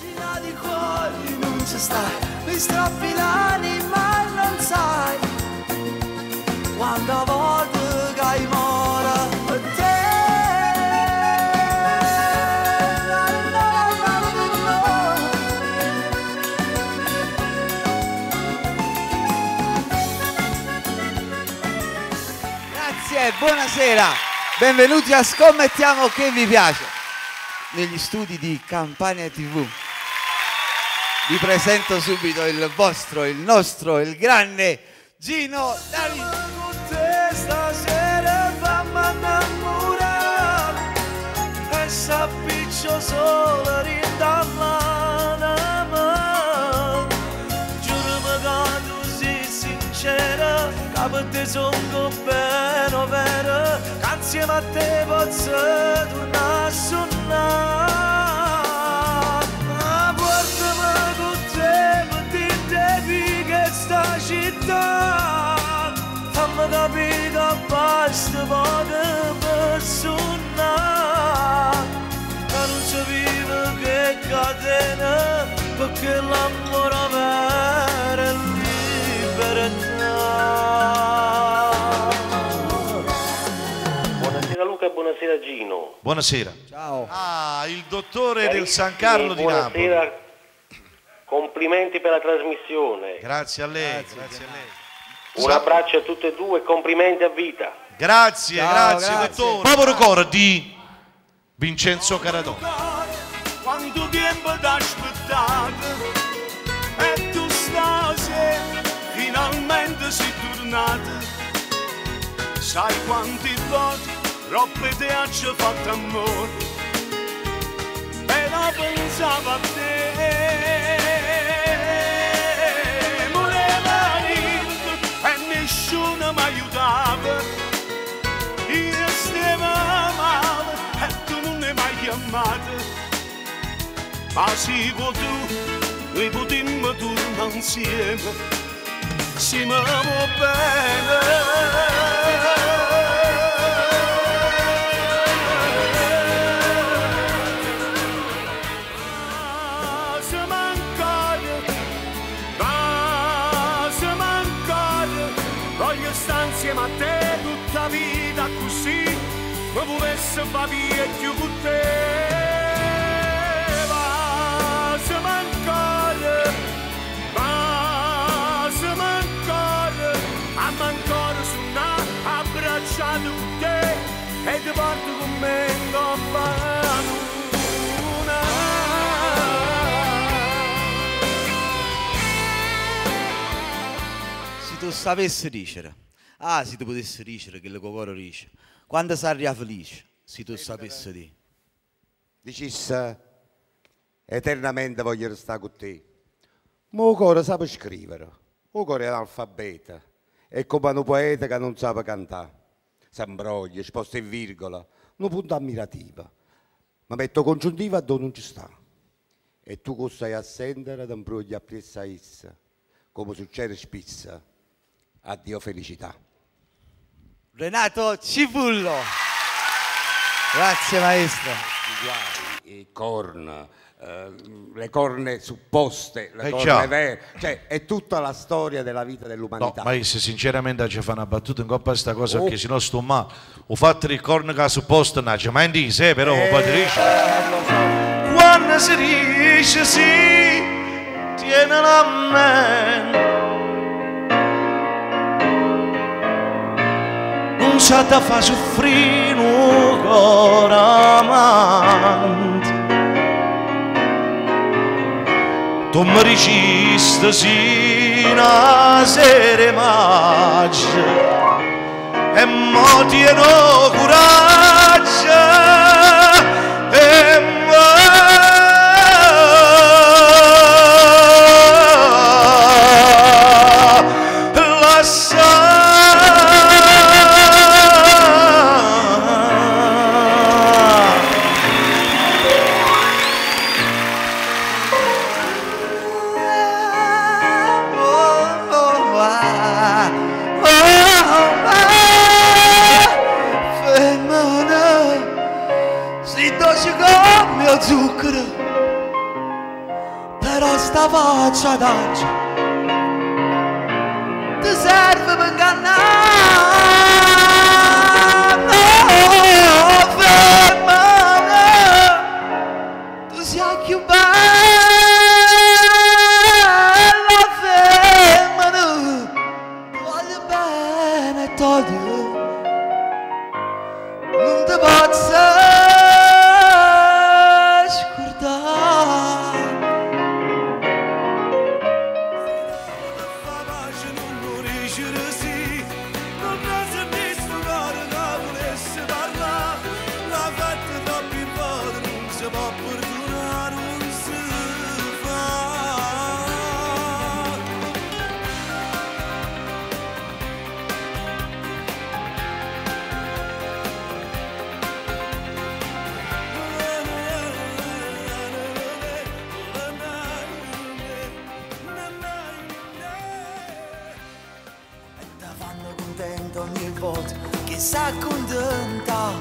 Di cuori non ci stai, mi strappi l'anima e non sai quanta volta che hai mora per te. Grazie, buonasera, benvenuti a Scommettiamo che vi piace negli studi di Campania TV. Vi presento subito il vostro, il nostro, il grande Gino D'Arino. Con te stasera fammi innamorare e s'appiccio solo rindall'anima. Giurami che tu sei sincera, che per te sono bene vero, che insieme a te posso tornare a suonare. Portami con te, mettiti che sta città, fammi capire che basta poco per suonare, che non si vive che catena, perché l'amore vero è libertà. Buonasera Luca e buonasera Gino. Buonasera. Ciao. Ah, il dottore del San Carlo di Napoli. Buonasera, complimenti per la trasmissione. Grazie a lei, grazie a lei. Un abbraccio a tutte e due e complimenti a vita. Grazie, Ciao, grazie, grazie. dottore. Povero coro di Vincenzo Caradoni. Quanto tempo ti aspettato e tu stasera finalmente sei tornato. Sai quanti volte troppe te hanno fatto amore e non pensavo a te. Voleva niente e nessuno mi aiutava. Io stavo male e tu non mi hai mai chiamato. Ma sì, con tu noi potremmo tornare insieme. Siamo bene. Voglio stare insieme a te tutta vita così, ma volesse fare via più con te. Vasami ancora, ancora suonare, abbracciato con te e ti porto con me in compagnia. Se tu sapessi dicere, se tu potessi dicere che il cuore dice, quando sarai felice, se tu sapessi dire. Dicesse eternamente voglio restare con te. Ma il cuore sa scrivere, il cuore è analfabeta, è come un poeta che non sa cantare. Si imbroglia, sposta in virgola, un punto ammirativo. Ma metto congiuntiva dove non ci sta. E tu cosa stai a sentire, ti imbrogli a piessa essa, come succede spizza. Addio felicità. Renato Cipullo. Grazie maestro. I corna, le corna supposte, le corna già. vere, cioè è tutta la storia della vita No, dell'umanità. ma io sinceramente ci fa una battuta in coppa a sta cosa perché sennò sto male. Ho fatto il corno che supposto non c'è mai in dise, però poi ti dice. Quando si dice sì, tienila a me. Non sa da fa soffrire un cuore amante. Tu mi dicesti sì una sera maggio e mo tieno coraggio e però sta faccia d'oggi ti serve per ingannare. No, fermane, tu sei più bella, fermane, ti voglio bene, Todio, non ti posso scordare. Ogni volta che si accontenta,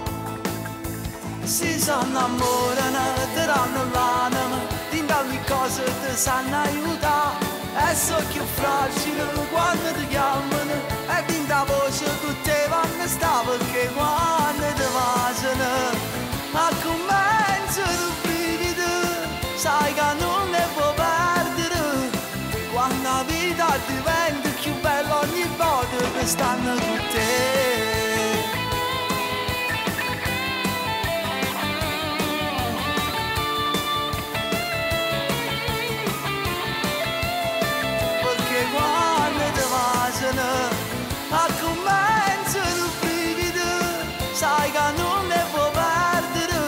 si innamorano, ti danno l'anima, di ogni cosa ti sanno aiutare, e so più fragile quando ti chiamano, e di la voce che te vanno sta, perché quando ti vasano, a comincia tu brivido, sai che non ne puoi perdere, quando la vita diventa più bella ogni volta che stanno con te. Perché quando ti vasano, a comincia tu brivido, sai che non ne puoi perdere,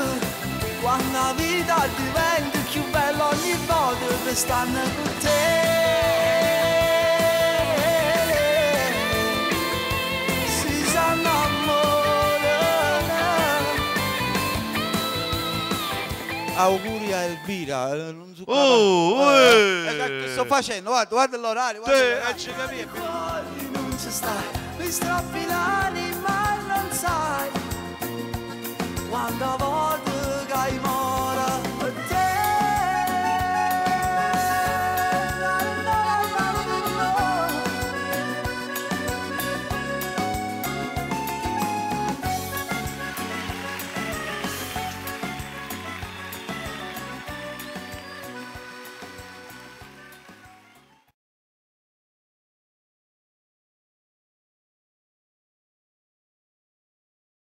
quando la vita diventa più bella ogni volta che stanno con te. Auguri a Elvira, non so che sto facendo, guarda l'orario, ci capisco. Non ci stai, mi strappi l'anima e non sai quando voglio